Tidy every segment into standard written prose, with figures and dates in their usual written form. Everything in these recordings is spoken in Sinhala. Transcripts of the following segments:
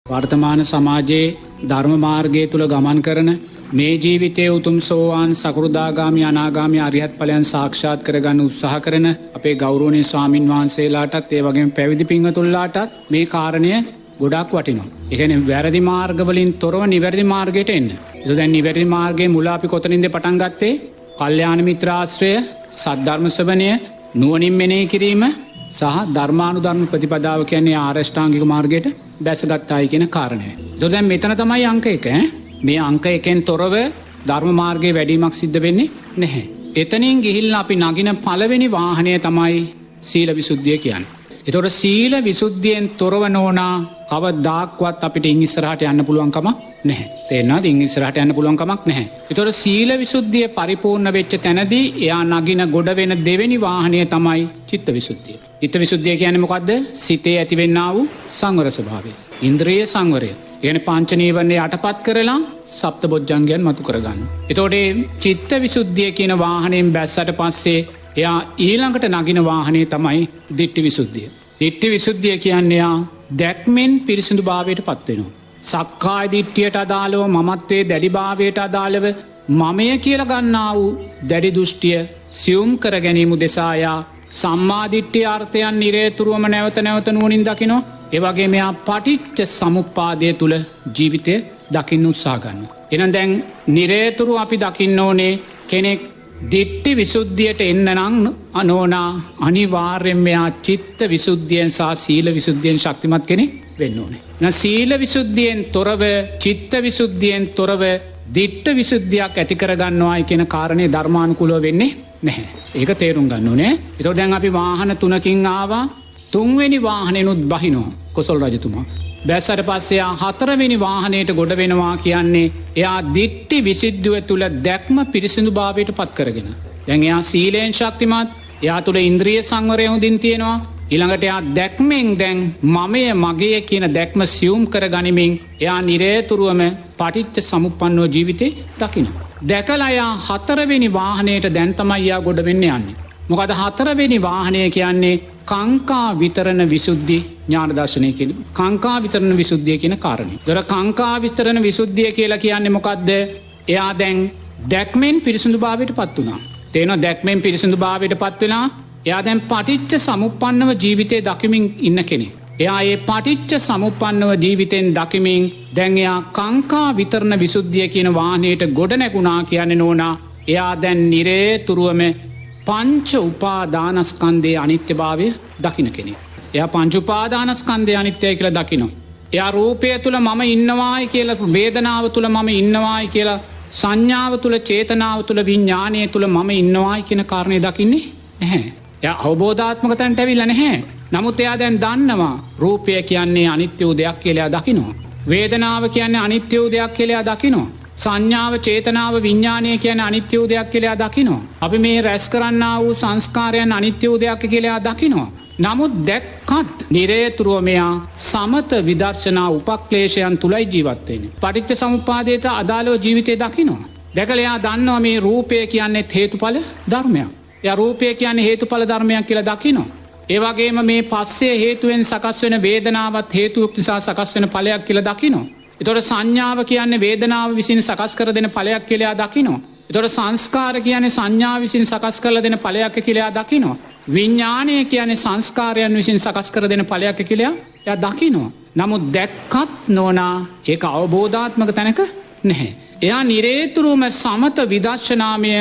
වර්තමාන සමාජයේ ධර්ම මාර්ගය තුල ගමන් කරන මේ ජීවිතයේ උතුම් සෝවාන් සකෘදාගාමි අනාගාමි අරිහත් ඵලයන් සාක්ෂාත් කරගන්න උත්සාහ කරන අපේ ගෞරවනීය ස්වාමින් වහන්සේලාටත් ඒ වගේම පැවිදි පින්වතුන්ලාටත් මේ කාරණය ගොඩාක් වටිනවා. ඒ කියන්නේ වැරදි මාර්ගවලින් තොරව නිවැරදි මාර්ගයට එන්න. ඒක දැන් නිවැරදි මාර්ගයේ මුල අපි කොතනින්ද පටන් ගත්තේ? කල්යාණ මිත්‍ර ආශ්‍රය, සද්ධර්ම ශ්‍රවණය, නුවණින් මෙනෙහි කිරීම සහ ධර්මානුධර්ම ප්‍රතිපදාව කියන්නේ ආරෂ්ඨාංගික මාර්ගයට බැසගත්තායි කියන කාරණය. ඒක දැන් මෙතන තමයි අංක 1 මේ අංක 1න් තොරව ධර්ම මාර්ගයේ වැඩිමක් සිද්ධ වෙන්නේ නැහැ. එතනින් ගිහිල්ලා අපි නගින පළවෙනි වාහනය තමයි සීල විසුද්ධිය කියන්නේ. ඒතකොට සීල විසුද්ධියෙන් තොරව නොනා කවදාක්වත් අපිට ඉන් ඉස්සරහට යන්න පුළුවන් කමක් නැහැ. තේරෙනවද? ඉන් ඉස්සරහට යන්න පුළුවන් කමක් නැහැ. ඒතකොට සීල විසුද්ධිය පරිපූර්ණ වෙච්ච තැනදී එයා නගින ගොඩ වෙන දෙවෙනි වාහනය තමයි චිත්ත විසුද්ධිය. චිත්ත විසුද්ධිය කියන්නේ මොකද්ද? සිතේ ඇතිවෙනා වූ සංවර ස්වභාවය. ඉන්ද්‍රිය සංවරය. කියන්නේ පංච නීවරණ යටපත් කරලා සප්තබොජ්ජංගයන් මතු කරගන්න. එතකොට චිත්ත විසුද්ධිය කියන වාහනයෙන් බැස්සට පස්සේ එයා ඊළඟට නගින වාහනේ තමයි දිට්ඨි විසුද්ධිය. දිට්ඨි විසුද්ධිය කියන්නේ එයා දැක්මෙන් පිරිසිදු භාවයට පත් වෙනවා. සක්කාය දිට්ඨියට අදාළව මමත්වයේ දැඩි භාවයට අදාළව මමය කියලා ගන්නා වූ දැඩි දෘෂ්ටිය සියුම් කර ගැනීම උදෙසා එයා සම්මා දිට්ඨිය අර්ථයන් නිරේතුරුවම නැවත නැවත නුවණින් දකිනවා. ඒ වගේම එයා පටිච්ච සමුප්පාදය තුල ජීවිතය දකින්න උත්සාහ ගන්නවා. එහෙනම් දැන් නිරේතුරු අපි දකින්න ඕනේ කෙනෙක් දිට්ඨි විසුද්ධියට එන්න නම් අනෝනා අනිවාර්යෙන්ම එයා චිත්ත විසුද්ධියෙන් සහ සීල විසුද්ධියෙන් ශක්තිමත් කෙනෙක් වෙන්න ඕනේ. එහෙනම් සීල විසුද්ධියෙන් තොරව චිත්ත විසුද්ධියෙන් තොරව දිට්ඨි විසුද්ධියක් ඇති කර ගන්නවායි කියන කාරණේ ධර්මානුකූලව වෙන්නේ නැහැ. ඒක තේරුම් ගන්න ඕනේ. ඒතකොට දැන් අපි වාහන 3කින් ආවා. තුන්වෙනි වාහනේනුත් බහිනවා කොසල් රජතුමා. බැස්සට පස්සේ එයා හතරවෙනි වාහනයට ගොඩ වෙනවා කියන්නේ එයා දිට්ඨි විසුද්ධිය තුල දැක්ම පිරිසිදු භාවයට පත් කරගෙන. දැන් එයා සීලෙන් ශක්තිමත්, එයා තුල ඉන්ද්‍රිය සංවරය හොඳින් තියෙනවා. ඊළඟට එයා දැක්මෙන් දැන් මමය මගේ කියන දැක්ම සියුම් කර ගනිමින් එයා නිරේතුරුවම පටිච්ච සමුප්පන්නව ජීවිතේ දකිනවා. දැකලා එයා හතරවෙනි වාහනයට දැන් තමයි එයා ගොඩ වෙන්න යන්නේ. මොකද හතරවෙනි වාහනය කියන්නේ කාංකා විතරණ විසුද්ධි ඥාන දර්ශනය කියන කාංකා විතරණ විසුද්ධිය කියන කාරණේ. ඒතර කාංකා විතරණ විසුද්ධිය කියලා කියන්නේ මොකද්ද? එයා දැන් දැක්මෙන් පිරිසිදු භාවයට පත් වුණා. තේනවා? දැක්මෙන් පිරිසිදු භාවයට පත් වෙලා එයා දැන් පටිච්ච සමුප්පන්නව ජීවිතේ දකිමින් ඉන්න කෙනෙක්. එයා මේ පටිච්ච සමුප්පන්නව ජීවිතෙන් දකිමින් දැන් එයා කාංකා විතරණ විසුද්ධිය කියන වාහනයට ගොඩ නැගුණා කියන්නේ නෝනා. එයා දැන් නිරේතුරුවම පංච උපාදානස්කන්ධයේ අනිත්‍යභාවය දකින්න කෙනෙක්. එයා පංච උපාදානස්කන්ධයේ අනිත්‍යයි කියලා දකිනවා. එයා රූපය තුල මම ඉන්නවායි කියලා, වේදනාව තුල මම ඉන්නවායි කියලා, සංඥාව තුල, චේතනාව තුල, විඥානය තුල මම ඉන්නවායි කියන කාරණේ දකින්නේ නැහැ. එයා අවබෝධාත්මක තැනට ඇවිල්ලා නැහැ. නමුත් එයා දැන් දන්නවා රූපය කියන්නේ අනිත්‍ය වූ දෙයක් කියලා එයා දකිනවා. වේදනාව කියන්නේ අනිත්‍ය වූ දෙයක් කියලා එයා දකිනවා. සංඥාව, චේතනාව, විඥානය කියන අනිත්‍ය වූ දෙයක් කියලා දකිනවා. අපි මේ රැස් කරන්නා වූ සංස්කාරයන් අනිත්‍ය වූ දෙයක් කියලා දකිනවා. නමුත් දැක්කත් නිරේතුරුව මෙයා සමත විදර්ශනා උපක්ලේශයන් තුලයි ජීවත් වෙන්නේ. පටිච්ච සමුප්පාදයට අදාළව ජීවිතේ දකිනවා. දැකලා එයා දන්නවා මේ රූපය කියන්නේ හේතුඵල ධර්මයක්. එයා රූපය කියන්නේ හේතුඵල ධර්මයක් කියලා දකිනවා. ඒ වගේම මේ පස්සේ හේතුවෙන් සකස් වෙන වේදනාවත් හේතුවක් නිසා සකස් වෙන ඵලයක් කියලා දකිනවා. ඒතොර සංඥාව කියන්නේ වේදනාව විසින් සකස් කර දෙන ඵලයක් කියලා දකිනවා. ඒතොර සංස්කාර කියන්නේ සංඥාව විසින් සකස් කරලා දෙන ඵලයක් කියලා දකිනවා. විඥානය කියන්නේ සංස්කාරයන් විසින් සකස් කර දෙන ඵලයක් කියලා එයා දකිනවා. නමුත් දැක්කත් නෝනා ඒක අවබෝධාත්මක තැනක නැහැ. එයා නිරේතුරුවම සමත විදර්ශනාමය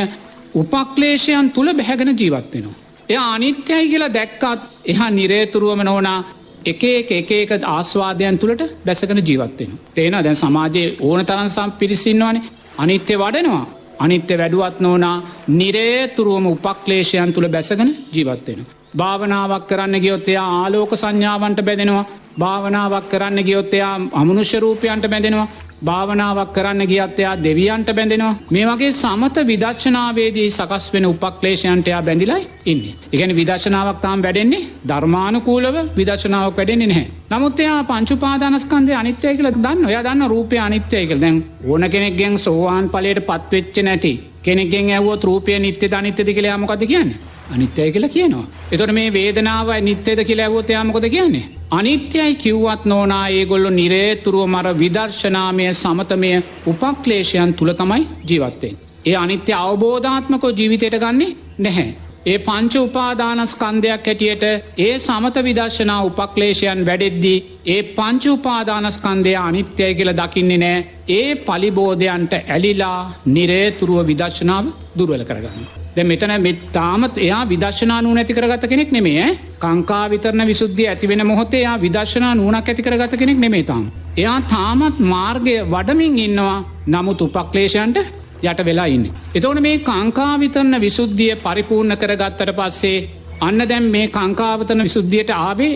උපක්ලේශයන් තුල බැහැගෙන ජීවත් වෙනවා. එයා අනිත්‍යයි කියලා දැක්කත් එහා නිරේතුරුවම නෝනා එක එක ආස්වාදයන් තුලට බැසගෙන ජීවත් වෙනවා. තේනවා? දැන් සමාජයේ ඕන තරම් පිරිස ඉන්නවනේ. අනිත්‍ය වඩනවා. අනිත්‍ය වැඩුවත් නෝනා නිරේතුරුවම උපක්ලේශයන් තුල බැසගෙන ජීවත් වෙනවා. භාවනාවක් කරන්න ගියොත් එයා ආලෝක සංඥාවන්ට බැඳෙනවා. භාවනාවක් කරන්න ගියොත් එයා අමනුෂ්‍ය රූපයන්ට බැඳෙනවා. භාවනාවක් කරන්න ගියත් එයා දෙවියන්ට බැඳෙනවා. මේ වගේ සමත විදර්ශනාවේදී සකස් වෙන උපක්ලේශයන්ට එයා බැඳිලා ඉන්නේ. ඒ කියන්නේ විදර්ශනාවක් තාම වැඩෙන්නේ ධර්මානුකූලව විදර්ශනාවක් වැඩෙන්නේ නැහැ. නමුත් එයා පංච උපාදානස්කන්ධය අනිත්‍යයි කියලා දන්නවා. එයා දන්නවා රූපය අනිත්‍යයි කියලා. දැන් ඕන කෙනෙක්ගෙන් සෝවාන් ඵලයට පත් වෙච්ච නැති කෙනෙක්ගෙන් ඇහුවොත් රූපය නිට්ටයද අනිත්‍යද කියලා එයා මොකද කියන්නේ? අනිත්‍යයි කියලා කියනවා. එතකොට මේ වේදනාව නිට්ටයද කියලා ඇහුවොත් එයා මොකද කියන්නේ? අනිත්‍යයි කිව්වත් නෝනා ඒගොල්ලෝ නිරේතුරුවම අර විදර්ශනාමය සමතමය උපක්ලේශයන් තුල තමයි ජීවත් වෙන්නේ. ඒ අනිත්‍ය අවබෝධාත්මකව ජීවිතයට ගන්නෙ නැහැ. ඒ පංච උපාදානස්කන්ධයක් හැටියට ඒ සමත විදර්ශනා උපක්ලේශයන් වැඩෙද්දී ඒ පංච උපාදානස්කන්ධය අනිත්‍යයි කියලා දකින්නේ නැහැ. ඒ පලිබෝධයන්ට ඇලිලා නිරේතුරුව විදර්ශනාව දුර්වල කරගන්නවා. දැන් මෙතන මේ තාමත් එයා විදර්ශනා නුවණ ඇති කරගත්ත කෙනෙක් නෙමෙයි ඈ. කාංකා විතරණ විසුද්ධිය ඇති වෙන මොහොතේ එයා විදර්ශනා නුවණක් ඇති කරගත්ත කෙනෙක් නෙමෙයි තාම. එයා තාමත් මාර්ගය වඩමින් ඉන්නවා. නමුත් උපක්ලේශයන්ට යට වෙලා ඉන්නේ. එතකොට මේ කාංකා විතරණ විසුද්ධිය පරිපූර්ණ කරගත්තට පස්සේ අන්න දැන් මේ කාංකා විතරණ විසුද්ධියට ආවේ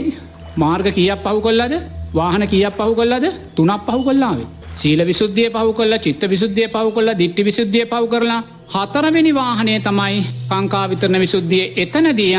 මාර්ග කීයක් පහු කළාද? වාහන කීයක් පහු කළාද? 3ක් පහු කළා ආවේ. සීල විසුද්ධිය පහු කළා, චිත්ත විසුද්ධිය පහු කළා, ditthi විසුද්ධිය පහු කරලා 4 වෙනි වාහනේ තමයි කාංකා විතරණ විසුද්ධිය. එතනදී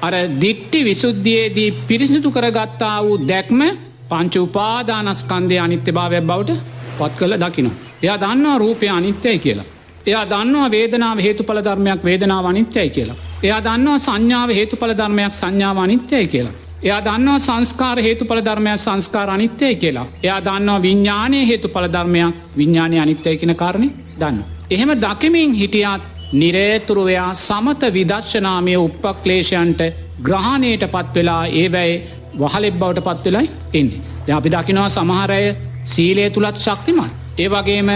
අර ditthi විසුද්ධියේදී පිරිසිදු කරගත්තා වූ දැක්ම පංච උපාදානස්කන්ධයේ අනිත්‍යභාවය බවට පත් කළ දකින්න. එයා දන්නවා රූපය අනිත්‍යයි කියලා. එයා දන්නවා වේදනාව හේතුඵල ධර්මයක් වේදනාව අනිත්‍යයි කියලා. එයා දන්නවා සංඥාව හේතුඵල ධර්මයක් සංඥාව අනිත්‍යයි කියලා. එයා දන්නවා සංස්කාර හේතුඵල ධර්මයක් සංස්කාර අනිත්‍යයි කියලා. එයා දන්නවා විඥානයේ හේතුඵල ධර්මයක් විඥානය අනිත්‍යයි කියන කාරණේ දන්නවා. එහෙම දකිමින් හිටියත් නිරේතුරුව එයා සමත විදර්ශනාමය උපක්ලේශයන්ට ග්‍රහණයටපත් වෙලා ඒවැයි වහලෙක් බවට පත් වෙලා ඉන්නේ. දැන් අපි දකිනවා සමහර අය සීලය තුලත් ශක්තිමත්. ඒ වගේම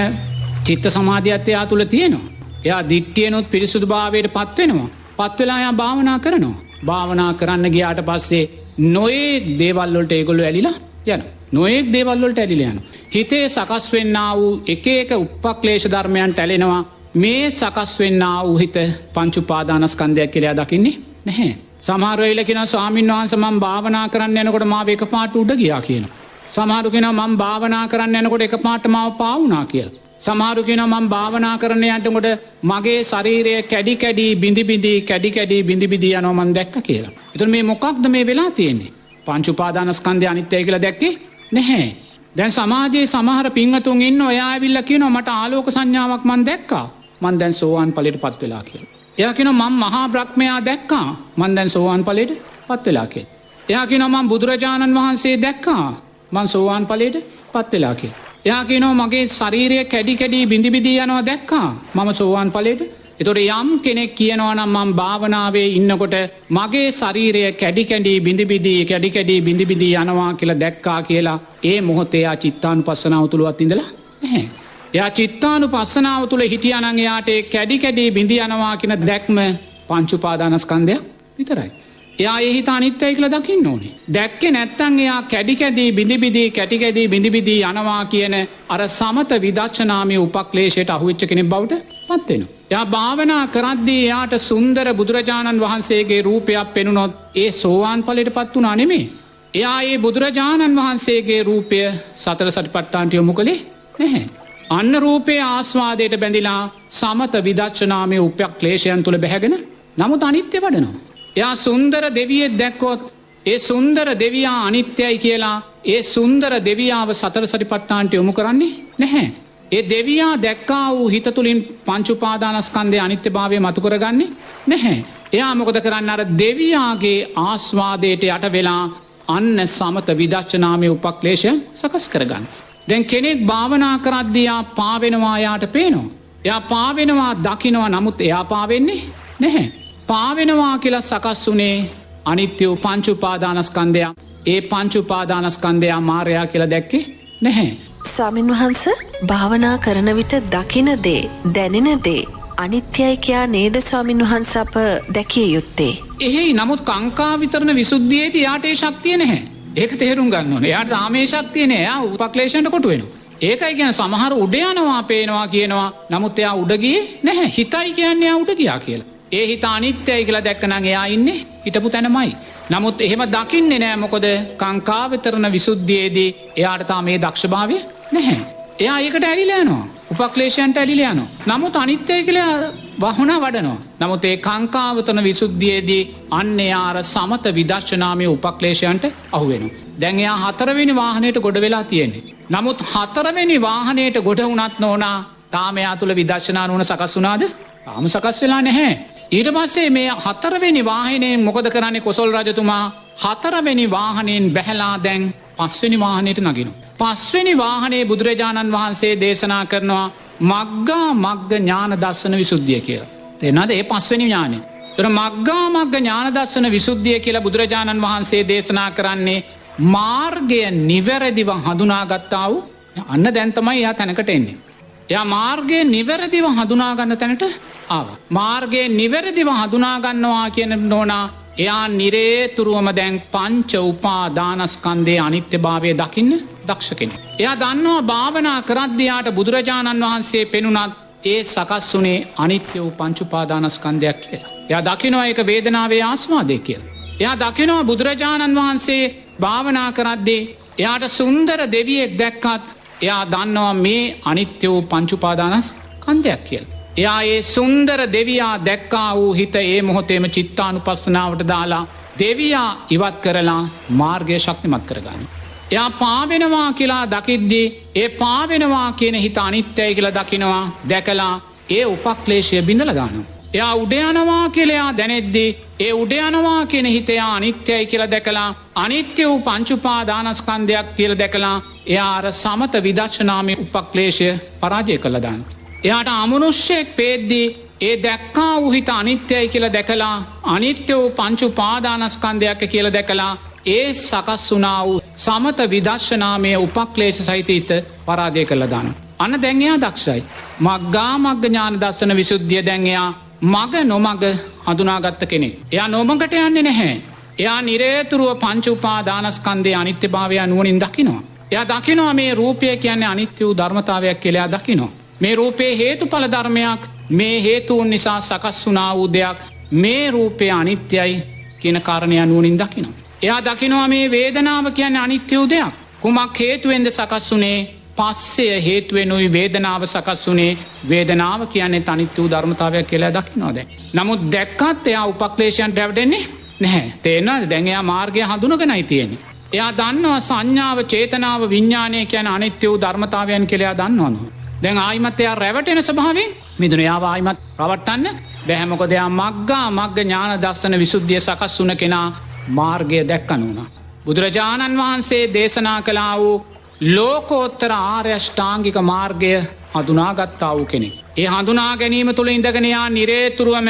චිත්ත සමාධියත් එයා තුල තියෙනවා. එයා දිට්ඨියනොත් පිරිසුදු භාවයට පත් වෙනවා. පත් වෙලා එයා භාවනා කරනවා. භාවනා කරන්න ගියාට පස්සේ නොයේ දේවල් වලට ඒගොල්ලෝ ඇලිලා යනවා. නොයේ දේවල් වලට ඇලිලා යනවා. හිතේ සකස් වෙන්නා වූ එක එක උපක්ලේශ ධර්මයන්ට ඇලෙනවා. මේ සකස් වෙන්නා වූ හිත පංච උපාදානස්කන්ධයක් කියලා දකින්නේ නැහැ. සමහර වෙලාවල කියනවා ස්වාමීන් වහන්සේ මම භාවනා කරන්න යනකොට මාව එකපාරට උඩ ගියා කියනවා. සමහරු කියනවා මම භාවනා කරන්න යනකොට එකපාරට මාව පාවුනා කියලා. සමහරු කියනවා මම භාවනා කරන්න යනකොට මගේ ශරීරය කැඩි කැඩි බිඳි බිඳි කැඩි කැඩි බිඳි බිඳි යනවා මම දැක්කා කියලා. ඒතර මේ මොකක්ද මේ වෙලා තියෙන්නේ? පංච උපාදානස්කන්ධය අනිත්‍යයි කියලා දැක්කේ නැහැ. දැන් සමාජයේ සමහර පින්වතුන් ඉන්නවා එයා ඇවිල්ලා කියනවා මට ආලෝක සංඥාවක් මම දැක්කා. මම දැන් සෝවාන් ඵලයටපත් වෙලා කියලා. එයා කියනවා මම මහා බ්‍රහ්මයා දැක්කා. මම දැන් සෝවාන් ඵලයටපත් වෙලා කියලා. එයා කියනවා මම බුදුරජාණන් වහන්සේ දැක්කා. මං සෝවාන් ඵලයට පත් වෙලා කියලා. එයා කියනවා මගේ ශරීරය කැඩි කැඩි බිඳි බිඳි යනවා දැක්කා. මම සෝවාන් ඵලයට. ඒතකොට යම් කෙනෙක් කියනවා නම් මම භාවනාවේ ඉන්නකොට මගේ ශරීරය කැඩි කැඩි බිඳි බිඳි කැඩි කැඩි බිඳි බිඳි යනවා කියලා දැක්කා කියලා ඒ මොහොතේ ආ චිත්තානුපස්සනාව තුලවත් ඉඳලා නැහැ. එයා චිත්තානුපස්සනාව තුල හිටියා නම් එයාට ඒ කැඩි කැඩි බිඳි යනවා කියන දැක්ම පංච උපාදානස්කන්ධය විතරයි. එයා ඒ හිත අනිත්‍යයි කියලා දකින්න ඕනේ. දැක්කේ නැත්නම් එයා කැඩි කැඩි බිඳි බිඳි කැටි කැඩි බිඳි බිඳි යනවා කියන අර සමත විදර්ශනාමය උපක්ලේශයට අහුවෙච්ච කෙනෙක් බවට පත් වෙනවා. එයා භාවනා කරද්දී එයාට සුන්දර බුදුරජාණන් වහන්සේගේ රූපයක් පෙනුනොත් ඒ සෝවාන් ඵලයටපත් උනා නෙමෙයි. එයා ඒ බුදුරජාණන් වහන්සේගේ රූපය සතර සතිපට්ඨානට යොමු කළේ නැහැ. අන්න රූපේ ආස්වාදයට බැඳිලා සමත විදර්ශනාමය උපක්ලේශයන් තුල බැහැගෙන නමුත් අනිත්‍ය වඩනවා. එයා සුන්දර දෙවියෙක් දැක්කොත් ඒ සුන්දර දෙවියා අනිත්‍යයි කියලා ඒ සුන්දර දෙවියාව සතර සතිපට්ඨානට යොමු කරන්නේ නැහැ. ඒ දෙවියා දැක්කා වූ හිත තුලින් පංච උපාදානස්කන්ධයේ අනිත්‍යභාවය මතු කරගන්නේ නැහැ. එයා මොකද කරන්නේ? අර දෙවියාගේ ආස්වාදයට යට වෙලා අන්න සමත විදර්ශනාමය උපක්ලේශය සකස් කරගන්න. දැන් කෙනෙක් භාවනා කරද්දී යා පාවෙනවා යාට පේනවා. එයා පාවෙනවා දකිනවා නමුත් එයා පාවෙන්නේ නැහැ. පාවෙනවා කියලා සකස් වුණේ අනිත්‍ය පංච උපාදානස්කන්ධය. ඒ පංච උපාදානස්කන්ධය මායя කියලා දැක්කේ නැහැ. ස්වාමින් වහන්සේ භාවනා කරන විට දකින දේ දැනෙන දේ අනිත්‍යයි කියා නේද ස්වාමින් වහන්සේ අප දැකිය යුත්තේ? එහෙයි නමුත් කාංකා විතරණ විසුද්ධියේදී යාට ඒ ශක්තිය නැහැ. ඒක තේරුම් ගන්න ඕනේ. එයාට රාමේ ශක්තිය නැහැ. එයා උපක්ලේශයට කොටු වෙනවා. ඒකයි කියන්නේ සමහර උඩ යනවා පේනවා කියනවා. නමුත් එයා උඩ ගියේ නැහැ. හිතයි කියන්නේ එයා උඩ ගියා කියලා. ඒ හිත අනිත්‍යයි කියලා දැක්කනම් එයා ඉන්නේ හිටපු තැනමයි. නමුත් එහෙම දකින්නේ නැහැ. මොකද කාංකා විතරණ විසුද්ධියේදී එයාට තාම මේ දක්ෂභාවය නැහැ. එයා ඒකට ඇලිලා යනවා. උපක්ලේශයන්ට ඇලිලා යනවා. නමුත් අනිත්‍යයි කියලා වහුණා වඩනවා. නමුත් ඒ කාංකා විතරණ විසුද්ධියේදී අන්න එයා අර සමත විදර්ශනාමය උපක්ලේශයන්ට අහු වෙනවා. දැන් එයා 4 වෙනි වාහනයට ගොඩ වෙලා තියෙන්නේ. නමුත් 4 වෙනි වාහනයට ගොඩ වුණත් නෝනා තාම එයා තුල විදර්ශනා නුවණ සකස් වුණාද? තාම සකස් වෙලා නැහැ. ඊට පස්සේ මේ හතරවෙනි වාහනයෙන් මොකද කරන්නේ කොසල් රජතුමා හතරවෙනි වාහනයෙන් බැහැලා දැන් පස්වෙනි වාහනයට නගිනවා. පස්වෙනි වාහනේ බුදුරජාණන් වහන්සේ දේශනා කරනවා මග්ගා මග්ග ඥාන දර්ශන විසුද්ධිය කියලා. තේරෙනවද? ඒ පස්වෙනි ඥානෙ. ඒතර මග්ගා මග්ග ඥාන දර්ශන විසුද්ධිය කියලා බුදුරජාණන් වහන්සේ දේශනා කරන්නේ මාර්ගය නිවැරදිව හඳුනාගත්තා වූ අන්න දැන් තමයි එයා තැනකට එන්නේ. එයා මාර්ගය නිවැරදිව හඳුනා ගන්න තැනට ආවා. මාර්ගය නිවැරදිව හඳුනා ගන්නවා කියන නෝනා එයා නිරේතුරුවම දැන් පංච උපාදානස්කන්ධයේ අනිත්‍යභාවය දකින්න දක්ෂ කෙනෙක්. එයා දන්නවා භාවනා කරද්දී යාට බුදුරජාණන් වහන්සේ පෙනුනත් ඒ සකස් වුණේ අනිත්‍ය වූ පංච උපාදානස්කන්ධයක් කියලා. එයා දකිනවා ඒක වේදනාවේ ආස්වාදය කියලා. එයා දකිනවා බුදුරජාණන් වහන්සේ භාවනා කරද්දී එයාට සුන්දර දෙවියෙක් දැක්කත් එයා දන්නවා මේ අනිත්‍ය වූ පංච උපාදානස්කන්ධයක් කියලා. එයා ඒ සුන්දර දෙවියා දැක්කා වූ හිත ඒ මොහොතේම චිත්තානුපස්සනාවට දාලා දෙවියා ඉවත් කරලා මාර්ගය ශක්තිමත් කරගන්න. එයා පාවෙනවා කියලා දකිද්දී ඒ පාවෙනවා කියන හිත අනිත්‍යයි කියලා දකිනවා දැකලා ඒ උපක්ලේශය බිඳලා දානවා. එයා උඩ යනවා කියලා එයා දැනෙද්දී ඒ උඩ යනවා කියන හිත එයා අනිත්‍යයි කියලා දැකලා අනිත්‍ය වූ පංච උපාදානස්කන්ධයක් කියලා දැකලා එයා අර සමත විදර්ශනාමය උපක්ලේශය පරාජය කළා දානවා. එයාට අමනුෂ්‍යයෙක් පේද්දී ඒ දැක්කා වූ හිත අනිත්‍යයි කියලා දැකලා අනිත්‍ය වූ පංච උපාදානස්කන්ධයක් කියලා දැකලා ඒ සකස් වුණා වූ සමත විදර්ශනාමය උපක්ලේශ සහිත හිත පරාජය කළා දානවා. අන්න දැන් එයා දක්ෂයි. මග්ගා මග්ග ඥාන දර්ශන විසුද්ධිය දැන් එයා මග නොමග හඳුනාගත්ත කෙනෙක්. එයා නොමගට යන්නේ නැහැ. එයා නිරේතුරුව පංච උපාදානස්කන්ධයේ අනිත්‍යභාවය නුවණින් දකිනවා. එයා දකිනවා මේ රූපය කියන්නේ අනිත්‍ය වූ ධර්මතාවයක් කියලා එයා දකිනවා. මේ රූපේ හේතුඵල ධර්මයක් මේ හේතුන් නිසා සකස් වුණා වූ දෙයක් මේ රූපය අනිත්‍යයි කියන කාරණය නුවණින් දකිනවා. එයා දකිනවා මේ වේදනාව කියන්නේ අනිත්‍ය වූ දෙයක්. කුමක් හේතුවෙන්ද සකස් වුනේ? පස්සය හේතුවෙනුයි වේදනාව සකස් වුනේ. වේදනාව කියන්නේ අනිත්‍ය වූ ධර්මතාවයක් කියලා දකිනවා දැන්. නමුත් දැක්කත් එයා උපක්ලේශයන්ට රැවටෙන්නේ නැහැ. තේරෙනවද? දැන් එයා මාර්ගය හඳුනගෙනයි තියෙන්නේ. එයා දන්නවා සංඥාව, චේතනාව, විඥානය කියන අනිත්‍ය වූ ධර්මතාවයන් කියලා එයා දන්නවනේ. දැන් ආයිමත් එයා රැවටෙන ස්වභාවයෙන් මිදුන. එයාව ආයිමත් රවට්ටන්න බැහැ. මොකද එයා මග්ගා මග්ග ඥාන දර්ශන විසුද්ධිය සකස් වුණ කෙනා මාර්ගය දැක්කනුණා. බුදුරජාණන් වහන්සේ දේශනා කළා වූ ලෝකෝත්තර ආර්ය අෂ්ටාංගික මාර්ගය හඳුනාගත්තා වූ කෙනෙක්. ඒ හඳුනා ගැනීම තුළ ඉඳගෙන යා නිරේතුරුවම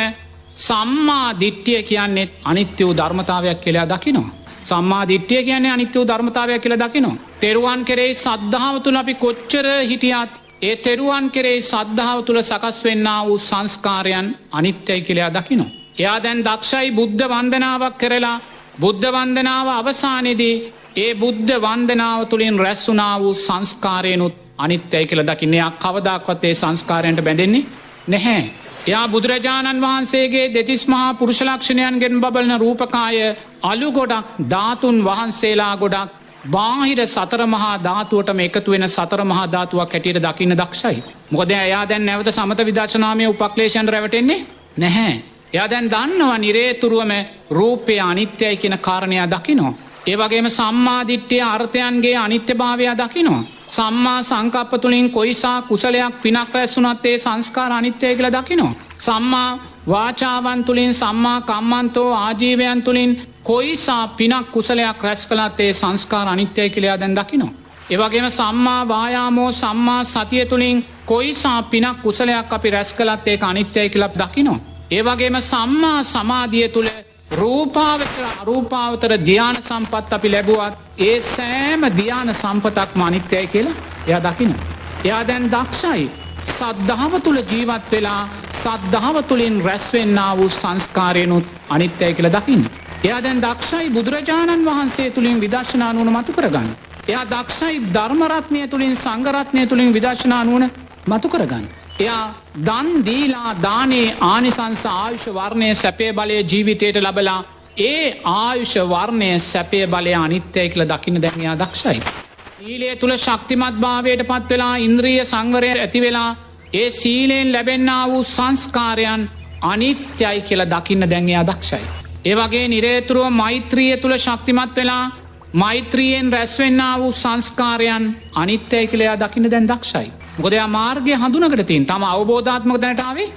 සම්මා දිට්ඨිය කියන්නේ අනිත්‍ය වූ ධර්මතාවයක් කියලා දකිනවා. සම්මා දිට්ඨිය කියන්නේ අනිත්‍ය වූ ධර්මතාවයක් කියලා දකිනවා. තෙරුවන් කෙරෙහි සද්ධාව තුළ අපි කොච්චර හිටියත් ඒ තෙරුවන් කෙරෙහි සද්ධාව තුළ සකස් වෙන්නා වූ සංස්කාරයන් අනිත්‍යයි කියලා දකිනවා. එයා දැන් දක්ෂයි බුද්ධ වන්දනාවක් කරලා බුද්ධ වන්දනාව අවසානයේදී ඒ බුද්ධ වන්දනාව තුළින් රැස් වුණා වූ සංස්කාරයනුත් අනිත්‍යයි කියලා දකින්නේ. එයා කවදාක්වත් ඒ සංස්කාරයන්ට බැඳෙන්නේ නැහැ. එයා බුදුරජාණන් වහන්සේගේ දෙතිස් මහා පුරුෂ ලක්ෂණයන්ගෙන් බබලන රූපකාය අලු ගොඩක් ධාතුන් වහන්සේලා ගොඩක් බාහිර සතර මහා ධාතුවටම එකතු වෙන සතර මහා ධාතුවක් හැටියට දකින්න දක්ෂයි. මොකද එයා දැන් නැවත සමත විදර්ශනාමය උපක්ලේශයන්ට රැවටෙන්නේ නැහැ. එයා දැන් දන්නවා නිරේතුරුවම රූපය අනිත්‍යයි කියන කාරණය දකිනවා. ඒ වගේම සම්මා දිට්ඨිය අර්ථයන්ගේ අනිත්‍යභාවය දකිනවා. සම්මා සංකප්ප තුලින් කොයිසා කුසලයක් පිනක් රැස් වුණත් ඒ සංස්කාර අනිත්‍යයි කියලා දකිනවා. සම්මා වාචාවන් තුලින් සම්මා කම්මන්තෝ ආජීවයන් තුලින් කොයිසා පිනක් කුසලයක් රැස් කළත් ඒ සංස්කාර අනිත්‍යයි කියලා දැන් දකිනවා. ඒ වගේම සම්මා වායාමෝ සම්මා සතිය තුලින් කොයිසා පිනක් කුසලයක් අපි රැස් කළත් ඒක අනිත්‍යයි කියලා දකිනවා. ඒ වගේම සම්මා සමාධිය තුල රූපාවචර අරූපාවචර ධ්‍යාන සම්පත් අපි ලැබුවත් ඒ සෑම ධ්‍යාන සම්පතක්ම අනිත්‍යයි කියලා එයා දකිනවා. එයා දැන් දක්ෂයි සද්ධාව තුල ජීවත් වෙලා සද්ධාව තුලින් රැස් වෙන්නා වූ සංස්කාරයනුත් අනිත්‍යයි කියලා දකින්න. එයා දැන් දක්ෂයි බුදුරජාණන් වහන්සේ තුලින් විදර්ශනා නුවණ මතු කරගන්න. එයා දක්ෂයි ධර්ම රත්නය තුලින් සංඝ රත්නය තුලින් විදර්ශනා නුවණ මතු කරගන්න. එයා දන් දීලා දානේ ආනිසංස ආයුෂ වර්ණය සැපේ බලය ජීවිතයට ලබලා ඒ ආයුෂ වර්ණය සැපේ බලය අනිත්‍යයි කියලා දකින්න දැන් එයා දක්ෂයි. සීලය තුල ශක්තිමත් භාවයට පත් වෙලා ඉන්ද්‍රිය සංවරය ඇති වෙලා ඒ සීලෙන් ලැබෙන්නා වූ සංස්කාරයන් අනිත්‍යයි කියලා දකින්න දැන් එයා දක්ෂයි. ඒ වගේ නිරේතුරුව මෛත්‍රිය තුල ශක්තිමත් වෙලා මෛත්‍රියෙන් රැස් වෙන්නා වූ සංස්කාරයන් අනිත්‍යයි කියලා එයා දකින්න දැන් දක්ෂයි. මොකද එයා මාර්ගය හඳුනගට තියෙන. තම අවබෝධාත්මක දැනට ආවේ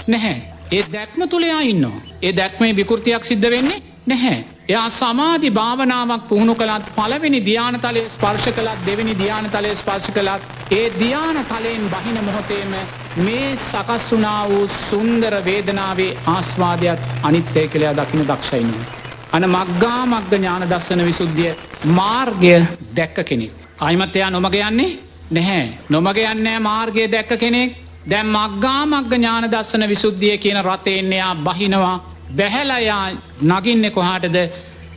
නැහැ. ඒ දැක්ම තුළ එයා ඉන්නවා. ඒ දැක්මේ විකෘතියක් සිද්ධ වෙන්නේ නැහැ. එයා සමාධි භාවනාවක් පුහුණු කළත් පළවෙනි ධ්‍යාන තලයේ ස්පර්ශ කළත් දෙවෙනි ධ්‍යාන තලයේ ස්පර්ශ කළත් ඒ ධ්‍යාන තලයෙන් බහින මොහොතේම මේ සකස් වුණා වූ සුන්දර වේදනාවේ ආස්වාදයක් අනිත්‍යයි කියලා දකින්න දක්ෂයි නේ. අන මග්ගා මග්ග ඥාන දර්ශන විසුද්ධිය මාර්ගය දැක්ක කෙනෙක්. ආයිමත් එයා නොමග යන්නේ නැහැ. නොමග යන්නේ මාර්ගය දැක්ක කෙනෙක්. දැන් මග්ගා මග්ග ඥාන දර්ශන විසුද්ධිය කියන රතෙන් එයා බහිනවා. බැහැලා යා නගින්නේ කොහාටද?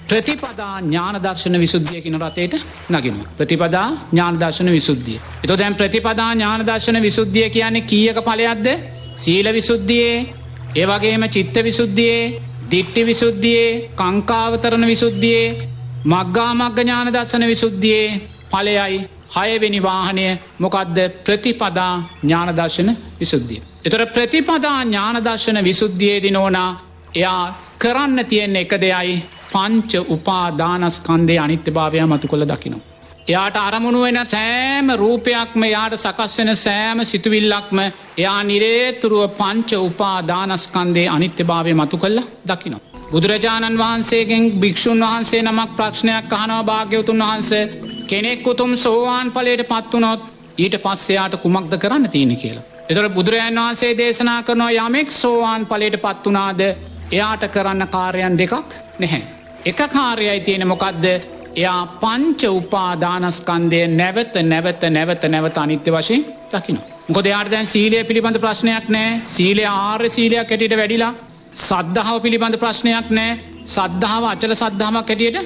ප්‍රතිපදා ඥාන දර්ශන විසුද්ධිය කියන රතේට නගිනවා. ප්‍රතිපදා ඥාන දර්ශන විසුද්ධිය. එතකොට දැන් ප්‍රතිපදා ඥාන දර්ශන විසුද්ධිය කියන්නේ කීයක ඵලයක්ද? සීල විසුද්ධියේ, ඒ වගේම චිත්ත විසුද්ධියේ, දිට්ඨි විසුද්ධියේ, කාංකාවතරණ විසුද්ධියේ, මග්ගා මග්ග ඥාන දර්ශන විසුද්ධියේ ඵලයයි 6 වෙනි වාහනය මොකද්ද? ප්‍රතිපදා ඥාන දර්ශන විසුද්ධිය. එතකොට ප්‍රතිපදා ඥාන දර්ශන විසුද්ධියේදී නෝනා එයා කරන්න තියෙන එක දෙයයි පංච උපාදානස්කන්ධයේ අනිත්‍යභාවය මතු කළ දකිනවා. එයාට අරමුණු වෙන සෑම රූපයක්ම එයාට සකස් වෙන සෑම සිතුවිල්ලක්ම එයා නිරේතුරුව පංච උපාදානස්කන්ධයේ අනිත්‍යභාවය මතු කළ දකිනවා. බුදුරජාණන් වහන්සේගෙන් භික්ෂුන් වහන්සේ නමක් ප්‍රශ්නයක් අහනවා භාග්‍යවතුන් වහන්සේ කෙනෙක් උතුම් සෝවාන් ඵලයට පත් වුණොත් ඊට පස්සේ යාට කුමක්ද කරන්න තියෙන්නේ කියලා. ඒතර බුදුරජාණන් වහන්සේ දේශනා කරනවා යමෙක් සෝවාන් ඵලයට පත් වුණාද එයාට කරන්න කාර්යයන් දෙකක් නැහැ. එක කාර්යයයි තියෙන මොකද්ද? එයා පංච උපාදානස්කන්ධය නැවත නැවත නැවත නැවත අනිත්‍ය වශයෙන් දකිනවා. මොකද එයාට දැන් සීලය පිළිබඳ ප්‍රශ්නයක් නැහැ. සීලය ආර්ය සීලයක් හැටියට වැඩිලා. සද්ධාව පිළිබඳ ප්‍රශ්නයක් නැහැ. සද්ධාව අචල සද්ධාවක් හැටියට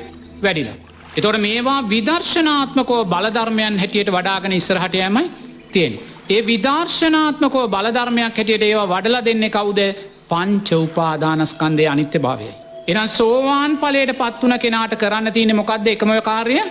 වැඩිලා. එතකොට මේවා විදර්ශනාත්මකව බලධර්මයන් හැටියට වඩාගෙන ඉස්සරහට යෑමයි තියෙන්නේ. ඒ විදර්ශනාත්මකව බලධර්මයක් හැටියට ඒවා වඩලා දෙන්නේ කවුද? පංච උපාදානස්කන්ධයේ අනිත්‍යභාවයයි. එහෙනම් සෝවාන් ඵලයට පත් වුණ කෙනාට කරන්න තියෙන්නේ මොකද්ද? එකම කාර්යය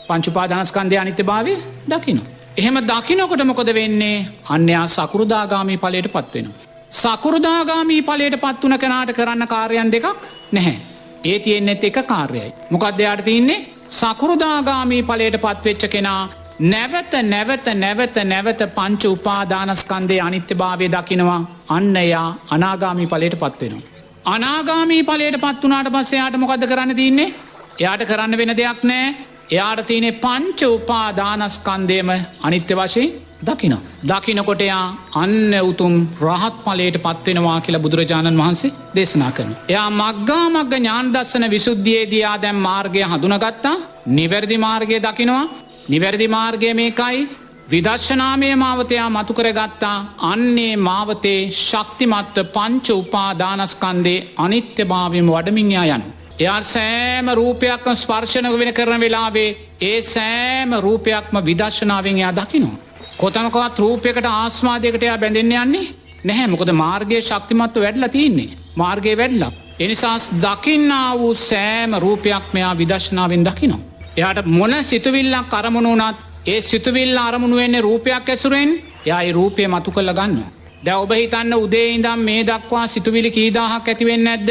පංච උපාදානස්කන්ධයේ අනිත්‍යභාවය දකින්න. එහෙම දකින්නකොට මොකද වෙන්නේ? අන්‍යයා සකෘදාගාමි ඵලයට පත් වෙනවා. සකෘදාගාමි ඵලයට පත් වුණ කෙනාට කරන්න කාර්යයන් දෙකක් නැහැ. ඒ තියෙන්නේ එක කාර්යයයි. මොකද්ද යාට තියෙන්නේ? සකෘදාගාමි ඵලයට පත් වෙච්ච කෙනා නැවත නැවත නැවත නැවත පංච උපාදානස්කන්ධයේ අනිත්‍යභාවය දකිනවා. අන්න එයා අනාගාමි ඵලයට පත් වෙනවා. අනාගාමි ඵලයට පත් වුණාට පස්සේ යාට මොකද්ද කරන්න තියෙන්නේ? එයාට කරන්න වෙන දෙයක් නැහැ. එයාට තියෙන්නේ පංච උපාදානස්කන්ධයම අනිත්‍ය වශයෙන් දකිනවා. දකින්නකොට එයා අන්න උතුම් රහත් ඵලයට පත් වෙනවා කියලා බුදුරජාණන් වහන්සේ දේශනා කරනවා. එයා මග්ගා මග්ග ඥාන දර්ශන විසුද්ධියේදී ආ දැන් මාර්ගය හඳුනාගත්තා. නිවැරදි මාර්ගය දකිනවා. නිවැරදි මාර්ගය මේකයි. විදර්ශනාමය මාවතයා මතු කරගත්තා. අන්නේ මාවතේ ශක්තිමත් පංච උපාදානස්කන්ධයේ අනිත්‍යභාවයම වඩමින් යන. එයා සෑම රූපයක්ම ස්පර්ශන වෙන කරන වෙලාවේ ඒ සෑම රූපයක්ම විදර්ශනාවෙන් එයා දකිනවා. කොතනකවත් රූපයකට ආස්වාදයකට එයා බැඳෙන්න යන්නේ නැහැ. මොකද මාර්ගයේ ශක්තිමත්ව වැඩිලා තියෙන්නේ. මාර්ගයේ වැඩිලා. ඒ නිසා දකින්නා වූ සෑම රූපයක්ම එයා විදර්ශනාවෙන් දකිනවා. එයාට මොන සිතුවිල්ලක් අරමුණු වුණත් ඒ සිතුවිල්ල අරමුණු වෙන්නේ රූපයක් ඇසුරෙන්. එයා ඒ රූපය මතු කරලා ගන්නවා. දැන් ඔබ හිතන්න උදේ ඉඳන් මේ දක්වා සිතුවිලි කී දහයක් ඇති වෙන්නේ නැද්ද?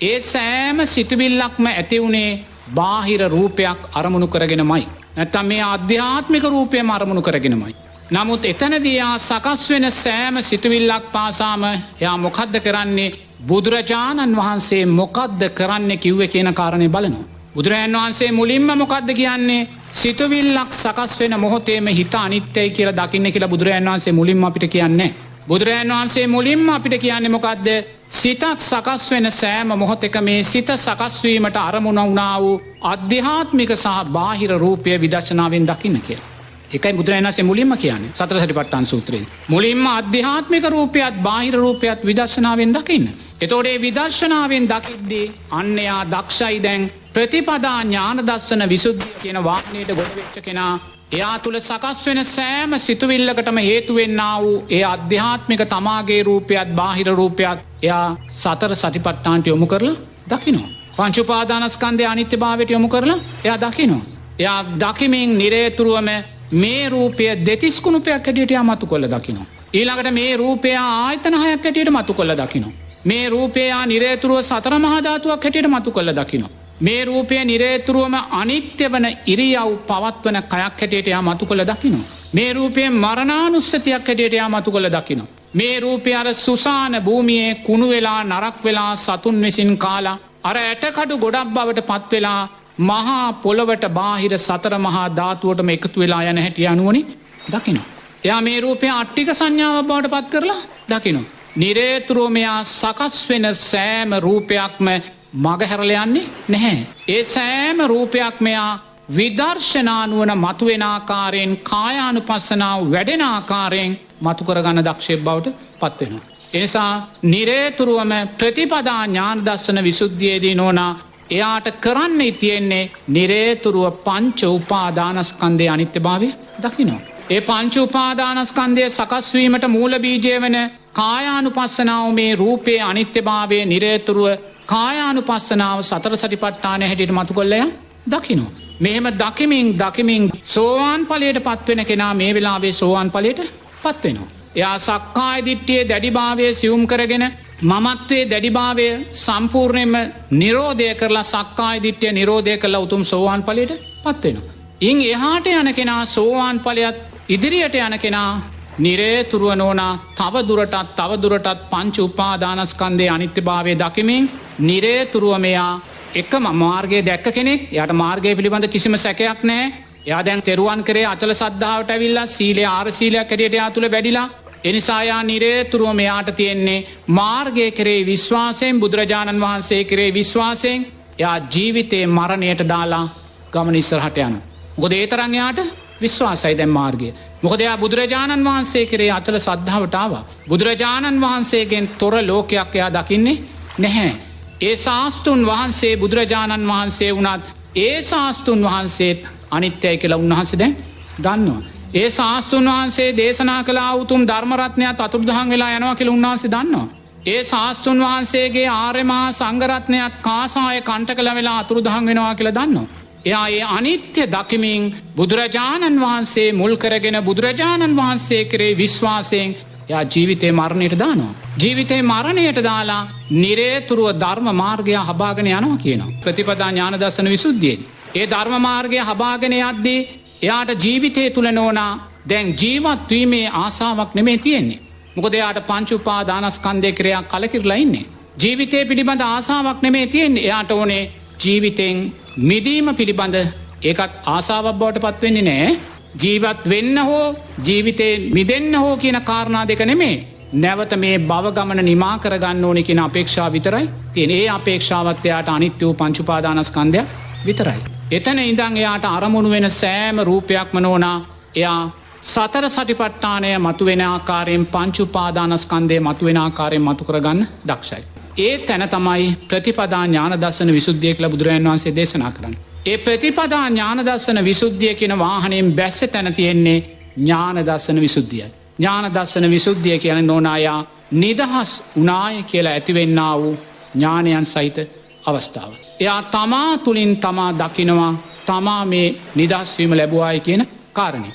ඒ සෑම සිතුවිල්ලක්ම ඇති උනේ බාහිර රූපයක් අරමුණු කරගෙනමයි. නැත්තම් මේ ආධ්‍යාත්මික රූපයම අරමුණු කරගෙනමයි. නමුත් එතනදී ආ සකස් වෙන සෑම සිතුවිල්ලක් පාසාම එයා මොකද්ද කරන්නේ? බුදුරජාණන් වහන්සේ මොකද්ද කරන්නේ කිව්වේ කියන කාරණේ බලනවා. බුදුරජාණන් වහන්සේ මුලින්ම මොකද්ද කියන්නේ? සිතුවිල්ලක් සකස් වෙන මොහොතේම හිත අනිත්‍යයි කියලා දකින්න කියලා බුදුරජාණන් වහන්සේ මුලින්ම අපිට කියන්නේ. බුදුරජාණන් වහන්සේ මුලින්ම අපිට කියන්නේ මොකද්ද? සිතක් සකස් වෙන සෑම මොහොතක මේ සිත සකස් වීමට අරමුණ වුණා වූ ආධ්‍යාත්මික සහ බාහිර රූපය විදර්ශනාවෙන් දකින්න කියලා. ඒකයි බුදුරජාණන් වහන්සේ මුලින්ම කියන්නේ සතර සතිපට්ඨාන සූත්‍රයේ. මුලින්ම ආධ්‍යාත්මික රූපයත් බාහිර රූපයත් විදර්ශනාවෙන් දකින්න. එතකොට මේ විදර්ශනාවෙන් දකිද්දී අන්‍යයා දක්ෂයි. දැන් ප්‍රතිපදා ඥාන දර්ශන විසුද්ධිය කියන වාක්‍යයට ගොඩ වෙච්ච කෙනා එයා තුල සකස් වෙන සෑම සිතුවිල්ලකටම හේතු වෙන්නා වූ ඒ ආධ්‍යාත්මික තමාගේ රූපයත් බාහිර රූපයත් එයා සතර සතිපට්ඨානට යොමු කරලා දකිනවා. පංච උපාදානස්කන්ධයේ අනිත්‍යභාවයට යොමු කරලා එයා දකිනවා. එයා දකිමින් නිරේතුරුවම මේ රූපය දෙතිස් කුණුපයක් හැටියට එයා මතු කරලා දකිනවා. ඊළඟට මේ රූපය ආයතන හයක් හැටියට මතු කරලා දකිනවා. මේ රූපය නිරේතුරුව සතර මහා ධාතුවක් හැටියට මතු කරලා දකිනවා. මේ රූපය නිරේතුරුවම අනිත්‍ය වන ඉරියව් පවත්වන කයක් හැටියට එයා මතු කළ දකිනවා. මේ රූපය මරණානුස්සතියක් හැටියට එයා මතු කළ දකිනවා. මේ රූපය අර සුසාන භූමියේ කුණු වෙලා නරක් වෙලා සතුන් විසින් කාලා අර ඇටකඩු ගොඩක් බවට පත් වෙලා මහා පොළවට බාහිර සතර මහා ධාතුවටම එකතු වෙලා යන හැටි අනුවනි දකිනවා. එයා මේ රූපය අට්ටික සංඥාවක් බවට පත් කරලා දකිනවා. නිරේතුරුව මෙයා සකස් වෙන සෑම රූපයක්ම මගහැරල යන්නේ නැහැ. ඒ සෑම රූපයක් මෙයා විදර්ශනානුවන මතුවෙන ආකාරයෙන් කායානුපස්සනාව වැඩෙන ආකාරයෙන් මතු කරගන්න දක්ෂය බවට පත්වෙනවා. එනිසා නිරේතුරුවම ප්‍රතිපදා ඥාන දස්සන විසුද්ධියේදී නෝනා එයාට කරන්න තියෙන්නේ නිරේතුරුව පංච උපාදානස්කන්දය අනිත්‍ය භාවය දකිනවා. ඒ පංච උපාදානස්කන්දය සකස්වීමට මූල බීජය වන කායානුපස්සනාව මේ රූපයේ අනිත්‍ය භාවය නිරේතුරුව කායානුපස්සනාව සතර සටිපට්ඨානය හැටියට මතු කොල්ලය දකිනවා. මෙහෙම දකිමින් සෝවාන් ඵලයට පත්වෙන කෙනා මේ වෙලාවේ සෝවාන් ඵලයට පත්වෙනවා. එයා සක්කාය දිට්ඨියේ දැඩිභාවය සියුම් කරගෙන මමත්වයේ දැඩිභාවය සම්පූර්ණයෙන්ම නිරෝධය කරලා සක්කාය දිට්ඨිය නිරෝධය කරලා උතුම් සෝවාන් ඵලයට පත්වෙනවා. ඉන් එහාට යන කෙනා සෝවාන් ඵලයට ඉදිරියට යන කෙනා නිරේතුරුව නෝනා තවදුරටත් පංච උපාදානස්කන්දයේ අනිත්‍යභාවය දකිමින් නිරේතුරුව මෙයා එකම මාර්ගය දැක්ක කෙනෙක් යට මාර්ගය පිළිබඳ කිසිම සැකයක් නෑ. එයා දැන් තෙරුවන් කරේ අචල සද්ධාවට ඇවිල්ලා සීලේ ආරශීලයක් හැටියට එයා තුළ වැඩිලා එනිසා යා නිරේතුරුව මෙයාට තියෙන්නේ මාර්ගය කරේ විශ්වාසයෙන් බුදුරජාණන් වහන්සේ කරේ විශ්වාසයෙන් එයා ජීවිතයේ මරණයට දාලා ගමන ඉස්සරහට යනවා. මොකද ඒ තරම් එයාට විශ්වාසයි දැන් මාර්ගය. මොකද එයා බුදුරජාණන් වහන්සේ කරේ අචල සද්ධාවට ආවා. බුදුරජාණන් වහන්සේගෙන් තොර ලෝකයක් එයා දකින්නේ නැහැ. ඒ ශාස්තුන් වහන්සේ බුදුරජාණන් වහන්සේ වුණත් ඒ ශාස්තුන් වහන්සේත් අනිත්‍යයි කියලා උන්වහන්සේ දැන් දන්නවා. ඒ ශාස්තුන් වහන්සේ දේශනා කළ උතුම් ධර්මරත්නයත් අතුරුදහන් වෙලා යනවා කියලා උන්වහන්සේ දන්නවා. ඒ ශාස්තුන් වහන්සේගේ ආර්ය මහා සංඝරත්නයත් කාසාය කණ්ඨක වෙලා අතුරුදහන් වෙනවා කියලා දන්නවා. එයා ඒ අනිත්‍ය දකිමින් බුදුරජාණන් වහන්සේ මුල් කරගෙන බුදුරජාණන් වහන්සේ කරේ විශ්වාසයෙන් එයා ජීවිතේ මරණයට දානවා. ජීවිතේ මරණයට දාලා නිරේතුරුව ධර්ම මාර්ගය හබාගෙන යනවා කියනවා. ප්‍රතිපදා ඥාන දර්ශන විසුද්ධියේදී. ඒ ධර්ම මාර්ගය හබාගෙන යද්දී එයාට ජීවිතය තුල නෝනා දැන් ජීවත් වීමේ ආසාවක් නෙමෙයි තියෙන්නේ. මොකද එයාට පංච උපාදානස්කන්ධය ක්‍රියා කලකිරලා ඉන්නේ. ජීවිතේ පිළිබඳ ආසාවක් නෙමෙයි තියෙන්නේ. එයාට ඕනේ ජීවිතෙන් මිදීම පිළිබඳ ඒකත් ආසාවක් බවට පත් වෙන්නේ නැහැ. ජීවත් වෙන්න හෝ ජීවිතේ මිදෙන්න හෝ කියන කාරණා දෙක නෙමෙයි. නැවත මේ භව ගමන නිමා කරගන්න ඕනේ කියන අපේක්ෂාව විතරයි තියෙන්නේ. ඒ අපේක්ෂාවත් එයාට අනිත්‍ය වූ පංච උපාදානස්කන්ධය විතරයි. එතන ඉඳන් එයාට අරමුණු වෙන සෑම රූපයක්ම නෝනා එයා සතර සටිපට්ඨානය මතුවෙන ආකාරයෙන් පංච උපාදානස්කන්ධය මතුවෙන ආකාරයෙන් මතු කරගන්න දක්ෂයි. ඒ තැන තමයි ප්‍රතිපදා ඥාන දර්ශන විසුද්ධිය කියලා බුදුරජාණන් වහන්සේ දේශනා කරන්නේ. ඒ ප්‍රතිපදා ඥාන දර්ශන විසුද්ධිය කියන වාහනයෙන් බැස්ස තැන තියෙන්නේ ඥාන දර්ශන විසුද්ධියයි. ඥාන දර්ශන විසුද්ධිය කියන්නේ නෝනායා නිදහස් උනාය කියලා ඇතිවෙන්නා වූ ඥානයන් සහිත අවස්ථාව. එයා තමා තුළින් තමා දකිනවා තමා මේ නිදහස් වීම ලැබුවායි කියන කාරණය.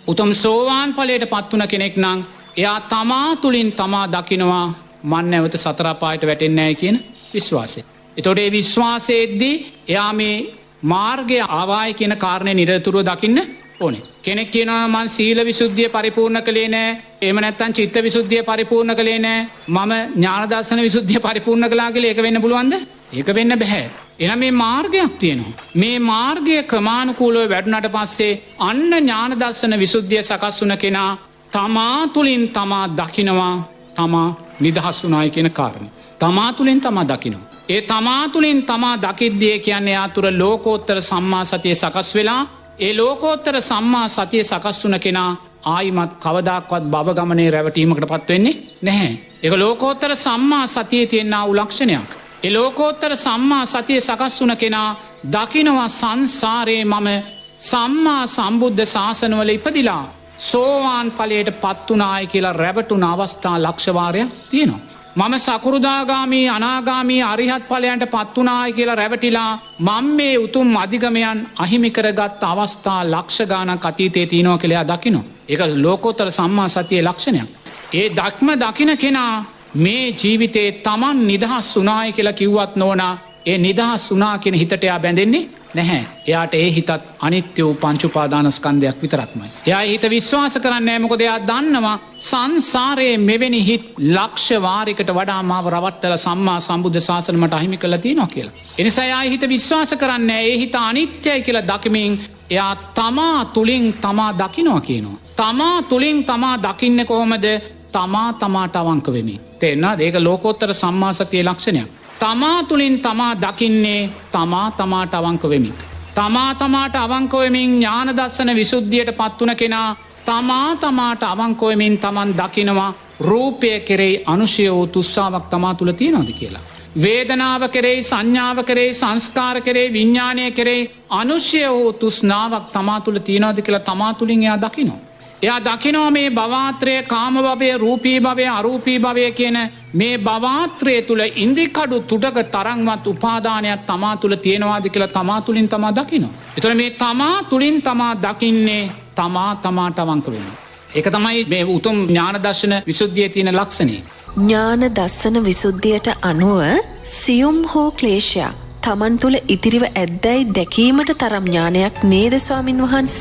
උතුම් සෝවාන් ඵලයට පත් වුණ කෙනෙක් නම් එයා තමා තුළින් තමා දකිනවා මන් නැවත සතර අපායට වැටෙන්නේ නැහැ කියන විශ්වාසය. එතකොට ඒ විශ්වාසයේදී එයා මේ මාර්ගය ආවායි කියන කාරණේ නිරතුරුව දකින්න ඕනේ. කෙනෙක් කියනවා මං සීල විසුද්ධිය පරිපූර්ණ කළේ නෑ. එහෙම නැත්නම් චිත්ත විසුද්ධිය පරිපූර්ණ කළේ නෑ. මම ඥාන දර්ශන විසුද්ධිය පරිපූර්ණ කළා කියලා ඒක වෙන්න පුළුවන්ද? ඒක වෙන්න බෑ. එහෙනම් මේ මාර්ගයක් තියෙනවා. මේ මාර්ගය ක්‍රමානුකූලව වැඩුණාට පස්සේ අන්න ඥාන දර්ශන විසුද්ධිය සකස් වුණ කෙනා තමා තුලින් තමා දකිනවා තමා නිදහස් වුණායි කියන කාරණේ. තමා තුලින් තමා දකිනවා. ඒ තමා තුළින් තමා දකිද්දිය කියන්නේ ආතුර ලෝකෝත්තර සම්මා සතිය සකස් වෙලා ඒ ලෝකෝත්තර සම්මා සතිය සකස් වුණ කෙනා ආයිමත් කවදාක්වත් භව ගමනේ රැවටීමකට පත් වෙන්නේ නැහැ. ඒක ලෝකෝත්තර සම්මා සතියේ තියෙනා වූ ලක්ෂණයක්. ඒ ලෝකෝත්තර සම්මා සතිය සකස් වුණ කෙනා දකිනවා සංසාරේ මම සම්මා සම්බුද්ධ ශාසනවල ඉපදිලා සෝවාන් ඵලයට පත් වුණායි කියලා රැවටුණ අවස්ථා ලක්ෂ වාරයක් තියෙනවා. මම සකෘදාගාමී අනාගාමී අරිහත් ඵලයන්ට පත් වුණායි කියලා රැවටිලා මම මේ උතුම් අධිගමයන් අහිමි කරගත් අවස්ථා ලක්ෂ ගාණක් අතීතයේ තියෙනවා කියලා දකිනවා. ඒක ලෝකෝත්තර සම්මා සතියේ ලක්ෂණයක්. ඒ ධක්ම දකින කෙනා මේ ජීවිතේ Taman නිදහස් වුණායි කියලා කිව්වත් නෝනා ඒ නිදහස් වුණා කියන හිතට එයා බැඳෙන්නේ නැහැ. එයාට ඒ හිතත් අනිත්‍ය වූ පංච උපාදානස්කන්ධයක් විතරක්මයි. එයා හිත විශ්වාස කරන්නේ නැහැ. මොකද එයා දන්නවා සංසාරයේ මෙවැනි හිත් ලක්ෂ වාරයකට වඩා මාව රවට්ටලා සම්මා සම්බුද්ධ ශාසනය මට අහිමි කරලා තියෙනවා කියලා. ඒ නිසා එයා හිත විශ්වාස කරන්නේ නැහැ. ඒ හිත අනිත්‍යයි කියලා දකිමින් එයා තමා තුලින් තමා දකින්නවා කියනවා. තමා තුලින් තමා දකින්නේ කොහොමද? තමාට අවංක වෙමින්. තේරෙනවද? ඒක ලෝකෝත්තර සම්මා සතියේ ලක්ෂණයක්. තමා තුලින් තමා දකින්නේ තමාට අවංක වෙමින්. තමාට අවංක වෙමින් ඥාන දර්ශන විසුද්ධියට පත් වුණ කෙනා තමාට අවංක වෙමින් තමන් දකිනවා රූපය කෙරෙහි අනුශය වූ තුස්සාවක් තමා තුල තියෙනවද කියලා. වේදනාව කෙරෙහි සංඥාව කෙරෙහි සංස්කාර කෙරෙහි විඥානය කෙරෙහි අනුශය වූ තෘෂ්ණාවක් තමා තුල තියෙනවද කියලා තමා තුලින් එයා දකිනවා. එයා දකිනවා මේ භවආත්‍රය කාම භවය රූපී භවය අරූපී භවය කියන මේ භවආත්‍රය තුල ඉන්ද්‍රිකඩු තුඩක තරම්වත් උපාදානයක් තමා තුල තියෙනවාද කියලා තමා තුලින් තමා දකිනවා. ඒතර මේ තමා තුලින් තමා දකින්නේ තමාට අවංක වෙනවා. ඒක තමයි මේ උතුම් ඥාන දර්ශන විසුද්ධියේ තියෙන ලක්ෂණය. ඥාන දස්සන විසුද්ධියට අනුව සියුම් හෝ ක්ලේශයක් තමන් තුළ ඉතිරිව ඇද්දැයි දැකීමට තරම් ඥානයක් නේද ස්වාමින් වහන්ස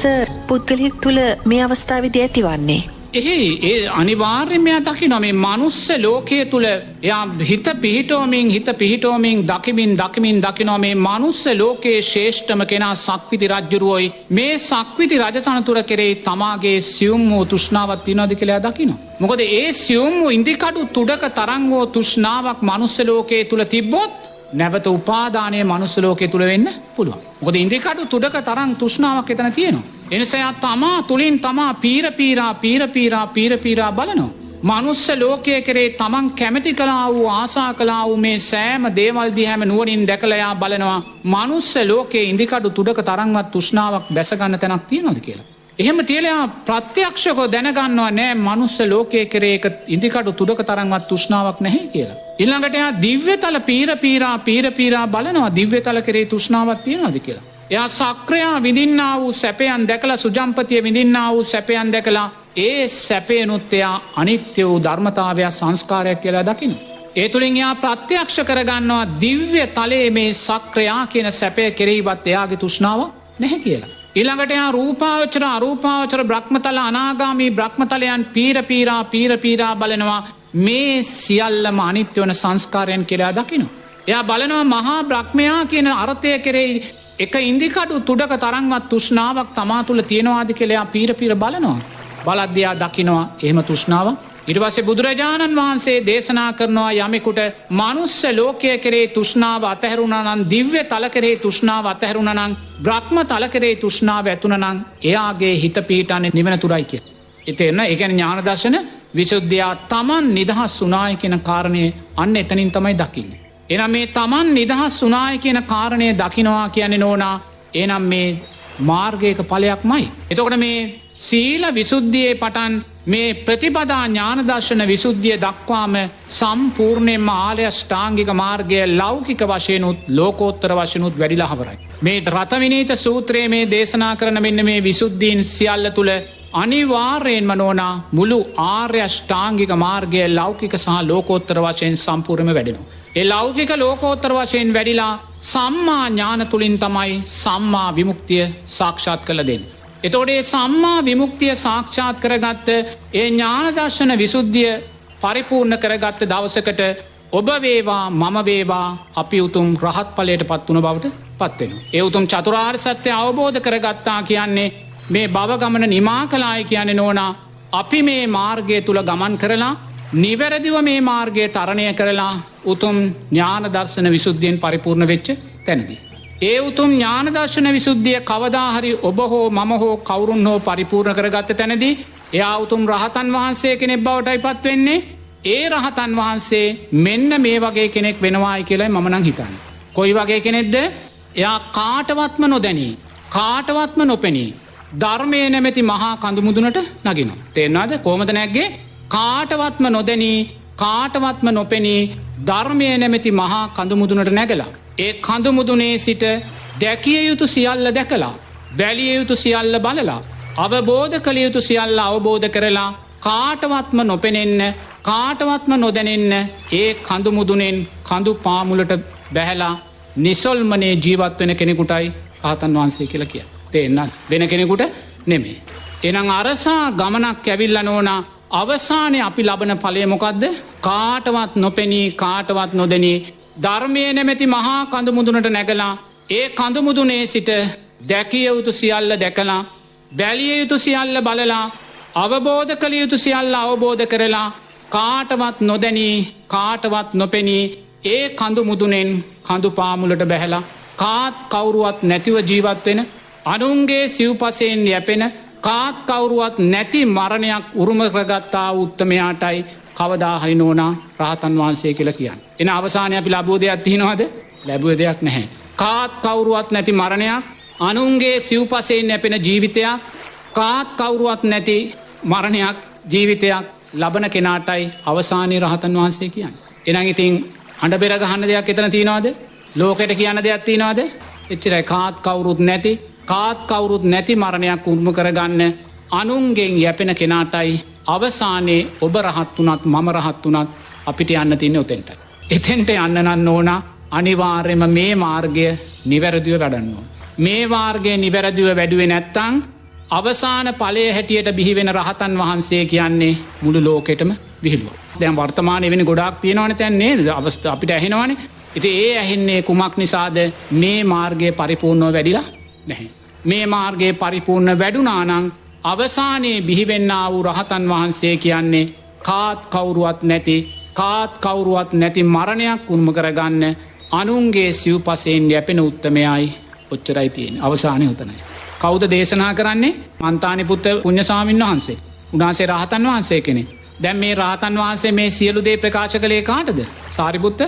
පුද්ගලයෙක් තුළ මේ අවස්ථාවේදී ඇතිවන්නේ. ඒ අනිවාර්යයෙන්ම එයා දකිනවා මේ මනුස්ස ලෝකයේ තුල එයා හිත පිහිටෝමින් දකිමින් දකිනවා මේ මනුස්ස ලෝකයේ ශ්‍රේෂ්ඨම කෙනා සක්විති රජුරුවයි. මේ සක්විති රජතනතුර කෙරෙහි තමාගේ සියුම් වූ තෘෂ්ණාවක් තියනවාද කියලා එයා දකිනවා. මොකද ඒ සියුම් වූ ඉන්දිකඩු තුඩක තරම් වූ තෘෂ්ණාවක් මනුස්ස ලෝකයේ තුල තිබ්බොත් නැවත උපාදානය මනුස්ස ලෝකයේ තුල වෙන්න පුළුවන්. මොකද ඉන්ද්‍රිකඩු තුඩක තරම් තෘෂ්ණාවක් එතන තියෙනවා. ඒ නිසා තමා තුලින් තමා පීර පීරා බලනවා. මනුස්ස ලෝකයේ කෙරේ තමන් කැමති කළා වූ ආසා කළා වූ මේ සෑම දේවල් දිහාම නුවණින් දැකලා යා බලනවා. මනුස්ස ලෝකයේ ඉන්ද්‍රිකඩු තුඩක තරම්වත් තෘෂ්ණාවක් දැස ගන්න තැනක් තියෙනවද කියලා. එහෙම තියලා ප්‍රත්‍යක්ෂව දැනගන්නවා නෑ මනුස්ස ලෝකයේ කෙරේ එක ඉන්ද්‍රිකඩු තුඩක තරම්වත් තෘෂ්ණාවක් නැහැ කියලා. ඊළඟට එයා දිව්‍යතල පීර බලනවා දිව්‍යතල කෙරේ තෘෂ්ණාවක් තියනවාද කියලා. එයා සක්‍රයා විඳින්නා වූ සැපයන් දැකලා සුජම්පතිය විඳින්නා වූ සැපයන් දැකලා ඒ සැපේනුත් එයා අනිත්‍ය වූ ධර්මතාවය සංස්කාරයක් කියලා දකිනවා. ඒ තුලින් එයා ප්‍රත්‍යක්ෂ කරගන්නවා දිව්‍ය තලයේ මේ සක්‍රයා කියන සැපය කෙරෙහිවත් එයාගේ තෘෂ්ණාව නැහැ කියලා. ඊළඟට එයා රූපාවචර අරූපාවචර බ්‍රහ්මතල අනාගාමී බ්‍රහ්මතලයන් පීර බලනවා මේ සියල්ලම අනිත්‍ය වන සංස්කාරයන් කියලා දකිනවා. එයා බලනවා මහා බ්‍රහ්මයා කියන අර්ථය කෙරෙහි එක ඉන්දිකඩු තුඩක තරම්වත් තෘෂ්ණාවක් තමා තුල තියෙනවාද කියලා එයා පීර බලනවා. බලද්දී එයා දකිනවා එහෙම තෘෂ්ණාවක්. ඊට පස්සේ බුදුරජාණන් වහන්සේ දේශනා කරනවා යමෙකුට මනුස්ස ලෝකයේ කෙරේ තෘෂ්ණාව අතහැරුණා නම් දිව්‍ය තල කෙරේ තෘෂ්ණාව අතහැරුණා නම් බ්‍රහ්ම තල කෙරේ තෘෂ්ණාව ඇතුණා නම් එයාගේ හිත පිහිටන්නේ නිවන තුරයි කියලා. ඒ කියන්නේ ඥාන දර්ශන විසුද්ධිය තමන් නිදහස් වුණායි කියන කාරණේ අන්න එතනින් තමයි දකින්නේ. එහෙනම් මේ තමන් නිදහස් වුණායි කියන කාරණේ දකින්නවා කියන්නේ නෝනා එහෙනම් මේ මාර්ගයක ඵලයක්මයි. එතකොට මේ සීල විසුද්ධියේ පටන් මේ ප්‍රතිපදා ඥාන දර්ශන විසුද්ධිය දක්වාම සම්පූර්ණයෙන්ම ආර්ය අෂ්ටාංගික මාර්ගය ලෞකික වශයෙන් උත් ලෝකෝත්තර වශයෙන් උත් වැඩිලා හවරයි. මේ රතවිනීත සූත්‍රයේ මේ දේශනා කරන මෙන්න මේ විසුද්ධීන් සියල්ල තුල අනිවාර්යෙන්ම නෝනා මුළු ආර්ය අෂ්ටාංගික මාර්ගය ලෞකික සහ ලෝකෝත්තර වශයෙන් සම්පූර්ණයෙන්ම වැඩෙනවා. ඒ ලෞකික ලෝකෝත්තර වශයෙන් වැඩිලා සම්මා ඥාන තුලින් තමයි සම්මා විමුක්තිය සාක්ෂාත් කරලා දෙන්නේ. එතකොට මේ සම්මා විමුක්තිය සාක්ෂාත් කරගත්ත ඒ ඥාන දර්ශන විසුද්ධිය පරිපූර්ණ කරගත්ත දවසකට ඔබ වේවා මම වේවා අපි උතුම් රහත් ඵලයට පත් වුණ බවට පත් වෙනවා. ඒ උතුම් චතුරාර්ය සත්‍ය අවබෝධ කරගත්තා කියන්නේ මේ භව ගමන නිමා කළායි කියන්නේ නෝනා අපි මේ මාර්ගය තුල ගමන් කරලා නිවැරදිව මේ මාර්ගය තරණය කරලා උතුම් ඥාන දර්ශන විසුද්ධියෙන් පරිපූර්ණ වෙච්ච තැනදී ඒ උතුම් ඥාන දර්ශන විසුද්ධිය කවදා හරි ඔබ හෝ මම හෝ කවුරුන් හෝ පරිපූර්ණ කරගත්ත තැනදී එයා උතුම් රහතන් වහන්සේ කෙනෙක් බවටයි පත් වෙන්නේ. ඒ රහතන් වහන්සේ මෙන්න මේ වගේ කෙනෙක් වෙනවායි කියලායි මම නම් හිතන්නේ. කොයි වගේ කෙනෙක්ද? එයා කාටවත්ම නොදැනී කාටවත්ම නොපෙනී ධර්මයේ නැමැති මහා කඳු මුදුනට නගිනවා. තේරෙනවද කොහොමද නැග්ගේ? කාටවත්ම නොදැනී කාටවත්ම නොපෙනී ධර්මයේ නැමැති මහා කඳු මුදුනට නැගලා ඒ කඳු මුදුනේ සිට දැකිය යුතු සියල්ල දැකලා බැලිය යුතු සියල්ල බලලා අවබෝධ කළ යුතු සියල්ල අවබෝධ කරලා කාටවත්ම නොපෙනෙන්න කාටවත්ම නොදැනෙන්න ඒ කඳු මුදුනෙන් කඳු පාමුලට බැහැලා නිසල්මනේ ජීවත් වෙන කෙනෙකුටයි රහතන් වහන්සේ කියලා කිය. තේරෙනවද? වෙන කෙනෙකුට නෙමෙයි. එහෙනම් අරසා ගමනක් ඇවිල්ලා නෝනා අවසානයේ අපි ලබන ඵලය මොකද්ද? කාටවත් නොපෙනී කාටවත් නොදෙනී ධර්මයේ නැමැති මහා කඳු මුදුනට නැගලා ඒ කඳු මුදුනේ සිට දැකිය යුතු සියල්ල දැකලා බැලිය යුතු සියල්ල බලලා අවබෝධ කළ යුතු සියල්ල අවබෝධ කරලා කාටවත් නොදැනී කාටවත් නොපෙනී ඒ කඳු මුදුනෙන් කඳු පාමුලට බැහැලා කාත් කවුරුවත් නැතිව ජීවත් වෙන අනුන්ගේ සිව්පසයෙන් යැපෙන කාත් කවුරුවත් නැති මරණයක් උරුම කරගත්තා උත්තමයාටයි කවදා හරි නෝනා රහතන් වහන්සේ කියලා කියන්නේ. එන අවසානයේ අපි ලැබුව දෙයක් තියෙනවද? ලැබුව දෙයක් නැහැ. කාත් කවුරුවත් නැති මරණයක්, අනුන්ගේ සිව්පසයෙන් යැපෙන ජීවිතයක්, කාත් කවුරුවත් නැති මරණයක් ජීවිතයක් ලබන කෙනාටයි අවසානයේ රහතන් වහන්සේ කියන්නේ. එහෙනම් ඉතින් අඬ බෙර ගහන්න දෙයක් එතන තියනවද? ලෝකෙට කියන්න දෙයක් තියනවද? එච්චරයි. කාත් කවුරුත් නැති කාත් කවුරුත් නැති මරණයක් උරුම කරගන්න අනුන්ගෙන් යැපෙන කෙනාටයි අවසානයේ ඔබ රහත් වුණත් මම රහත් වුණත් අපිට යන්න තියෙන්නේ උතෙන්ට. එතෙන්ට යන්න නම් ඕන අනිවාර්යයෙන්ම මේ මාර්ගය නිවැරදිව වඩන්න ඕන. මේ මාර්ගය නිවැරදිව වැඩුවේ නැත්තම් අවසාන ඵලයේ හැටියට බිහි වෙන රහතන් වහන්සේ කියන්නේ මුළු ලෝකෙටම විහිළුවක්. දැන් වර්තමානයේ වෙන ගොඩාක් තියෙනවනේ දැන් නේද? අවස්ථා අපිට ඇහෙනවනේ. ඉතින් ඒ ඇහෙන්නේ කුමක් නිසාද? මේ මාර්ගය පරිපූර්ණව වැඩිලා නැහැ. මේ මාර්ගයේ පරිපූර්ණ වැඩුණා නම් අවසානයේ බිහිවෙන්නා වූ රහතන් වහන්සේ කියන්නේ කාත් කවුරුවත් නැති මරණයක් උරුම කරගන්න අනුන්ගේ සිව්පසයෙන් යැපෙන උත්තමයයි. ඔච්චරයි තියෙන්නේ. අවසානයේ උතනයි. කවුද දේශනා කරන්නේ? මන්තානිපුත්ත පුණ්‍ය ස්වාමීන් වහන්සේ. උන්වහන්සේ රහතන් වහන්සේ කෙනෙක්. දැන් මේ රහතන් වහන්සේ මේ සියලු දේ ප්‍රකාශ කළේ කාටද? සාරිපුත්ත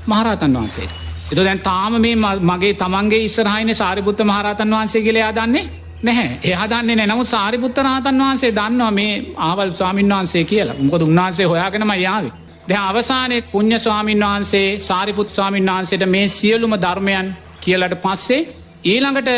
මහරහතන් වහන්සේට. එතකොට දැන් තාම මේ මගේ තමන්ගේ ඉස්සරහිනේ සාරිපුත්ත මහරහතන් වහන්සේ කියලා එයා දන්නේ නැහැ. එයා දන්නේ නැහැ. නමුත් සාරිපුත්ත රහතන් වහන්සේ දන්නවා මේ ආවල් ස්වාමීන් වහන්සේ කියලා. මොකද උන්වහන්සේ හොයාගෙනමයි ආවේ. දැන් අවසානයේ පුණ්‍ය ස්වාමීන් වහන්සේ සාරිපුත් ස්වාමීන් වහන්සේට මේ සියලුම ධර්මයන් කියලාට පස්සේ ඊළඟට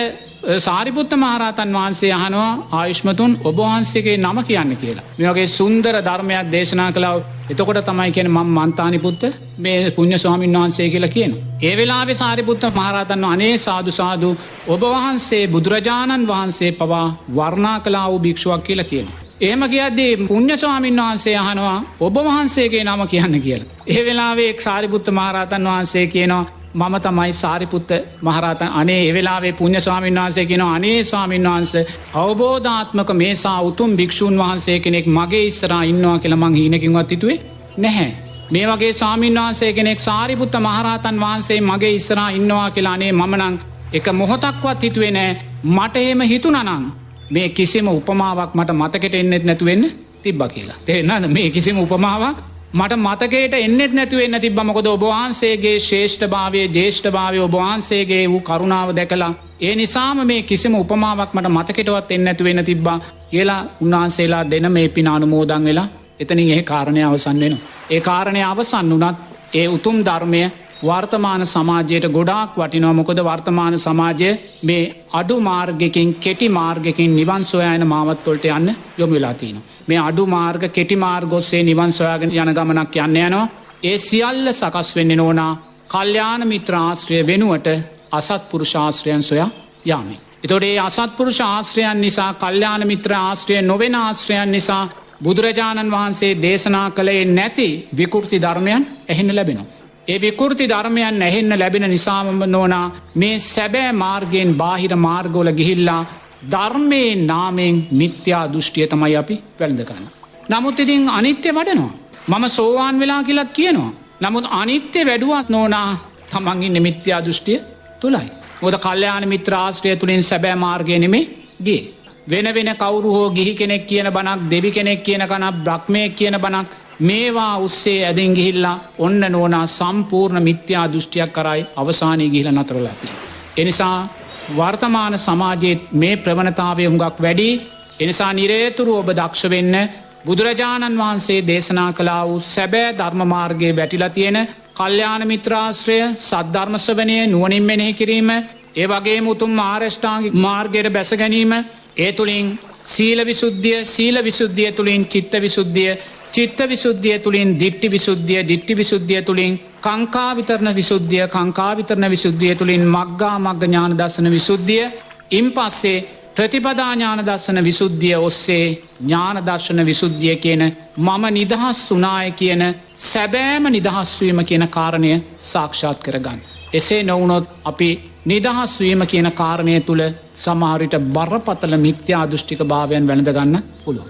සාරිපුත්ත මහරහතන් වහන්සේ අහනවා ආයුෂ්මතුන් ඔබ වහන්සේගේ නම කියන්න කියලා. මේ වගේ සුන්දර ධර්මයක් දේශනා කළා. එතකොට තමයි කියන්නේ මම මන්තානිපුත්ත මේ පුණ්‍ය ස්වාමීන් වහන්සේ කියලා කියනවා. ඒ වෙලාවේ සාරිපුත්ත මහරහතන් අනේ සාදු සාදු ඔබ වහන්සේ බුදුරජාණන් වහන්සේ පවා වර්ණනා කළා වූ භික්ෂුවක් කියලා කියනවා. එහෙම කියද්දී පුණ්‍ය ස්වාමීන් වහන්සේ අහනවා ඔබ වහන්සේගේ නම කියන්න කියලා. ඒ වෙලාවේ සාරිපුත්ත මහරහතන් වහන්සේ කියනවා මම තමයි සාරිපුත්ත මහරහතන්. අනේ ඒ වෙලාවේ පුණ්‍ය ස්වාමීන් වහන්සේ කියනවා අනේ ස්වාමීන් වහන්සේ අවබෝධාත්මක මේසා උතුම් භික්ෂුන් වහන්සේ කෙනෙක් මගේ ඉස්සරහා ඉන්නවා කියලා මං හීනකින්වත් හිතුවේ නැහැ. මේ වගේ ස්වාමීන් වහන්සේ කෙනෙක් සාරිපුත්ත මහරහතන් වහන්සේ මගේ ඉස්සරහා ඉන්නවා කියලා අනේ මම නම් එක මොහොතක්වත් හිතුවේ නැහැ. මට එහෙම හිතුණා නම් මේ කිසිම උපමාවක් මට මතකෙට එන්නෙත් නැතු වෙන්න තිබ්බා කියලා. තේරෙනවද? මේ කිසිම උපමාවක් මට මතකයට එන්නෙත් නැතු වෙන්න තිබ්බා. මොකද ඔබ වහන්සේගේ ශ්‍රේෂ්ඨභාවය, ජේෂ්ඨභාවය ඔබ වහන්සේගේ වූ කරුණාව දැකලා ඒ නිසාම මේ කිසිම උපමාවක් මට මතකයටවත් එන්නේ නැතු වෙන්න තිබ්බා කියලා උන්වහන්සේලා දෙන මේ පින අනුමෝදන් වෙලා එතනින් ඒ කාරණේ අවසන් වෙනවා. ඒ කාරණේ අවසන් වුණත් ඒ උතුම් ධර්මය වර්තමාන සමාජයට ගොඩාක් වටිනවා. මොකද වර්තමාන සමාජය මේ අඩු මාර්ගයකින් කෙටි මාර්ගයකින් නිවන් සොයා යන මාවත් වලට යන්න යොමු වෙලා තියෙනවා. මේ අඩු මාර්ග කෙටි මාර්ග ඔස්සේ නිවන් සොයාගෙන යන ගමනක් යන්න යනවා. ඒ සියල්ල සකස් වෙන්නේ නෝනා කල්යාණ මිත්‍ර ආශ්‍රය වෙනුවට අසත්පුරුෂ ආශ්‍රයන් සොයා යාමෙන්. ඒතකොට මේ අසත්පුරුෂ ආශ්‍රයන් නිසා කල්යාණ මිත්‍ර ආශ්‍රය නොවන ආශ්‍රයන් නිසා බුදුරජාණන් වහන්සේ දේශනා කළේ නැති විකෘති ධර්මයන් ඇහෙන්න ලැබෙනවා. ඒ විකෘති ධර්මයන් ඇහෙන්න ලැබෙන නිසාම නෝනා මේ සැබෑ මාර්ගයෙන් බාහිර මාර්ගවල ගිහිල්ලා ධර්මයේ නාමයෙන් මිත්‍යා දෘෂ්ටිය තමයි අපි වැළඳ ගන්න. නමුත් ඉතින් අනිත්‍ය වඩනවා. මම සෝවාන් වෙලා කියලා කියනවා. නමුත් අනිත්‍ය වැඩුවත් නෝනා තමන් ඉන්නේ මිත්‍යා දෘෂ්ටිය තුලයි. මොකද කල්යාණ මිත්‍ර ආශ්‍රය තුලින් සැබෑ මාර්ගය නෙමෙයි ගියේ. වෙන වෙන කවුරු හෝ ගිහි කෙනෙක් කියන බණක්, දෙවි කෙනෙක් කියන කනක්, බ්‍රහ්මයෙක් කියන බණක් මේවා උස්සේ ඇදින් ගිහිල්ලා ඔන්න නෝනා සම්පූර්ණ මිත්‍යා දෘෂ්ටියක් කරයි අවසානයේ ගිහිල්ලා නතරලා තියෙනවා. ඒ නිසා වර්තමාන සමාජයේ මේ ප්‍රවණතාවය හුඟක් වැඩි. ඒ නිසා නිරේතුරු ඔබ දක්ෂ වෙන්න බුදුරජාණන් වහන්සේ දේශනා කළා වූ සැබෑ ධර්ම මාර්ගයේ වැටිලා තියෙන කල්යාණ මිත්‍රාශ්‍රය, සද්ධර්ම ශ්‍රවණය, නුවණින් මෙනෙහි කිරීම, ඒ වගේම උතුම් ආරෂ්ඨාංගික මාර්ගයට බැස ගැනීම, ඒ තුලින් සීල විසුද්ධිය තුළින් චිත්ත විසුද්ධිය තුළින් දිට්ටි විසුද්ධිය තුළින් කංකා විතරණ විසුද්ධිය තුළින් මග්ගා මග්ග ඥාන දර්ශන විසුද්ධිය ඉන් පස්සේ ප්‍රතිපදා ඥාන දර්ශන විසුද්ධිය ඔස්සේ ඥාන දර්ශන විසුද්ධිය කියන මම නිදහස් වුණාය කියන සැබෑම නිදහස්වීම කියන කාරණය සාක්ෂාත් කරගන්න. එසේ නොවුනොත් අපි නිදහස්වීම කියන කාරණය තුළ සමහරවිට බරපතල මිත්‍යා දෘෂ්ටික භාවයන් වැළඳ ගන්න පුළුවන්.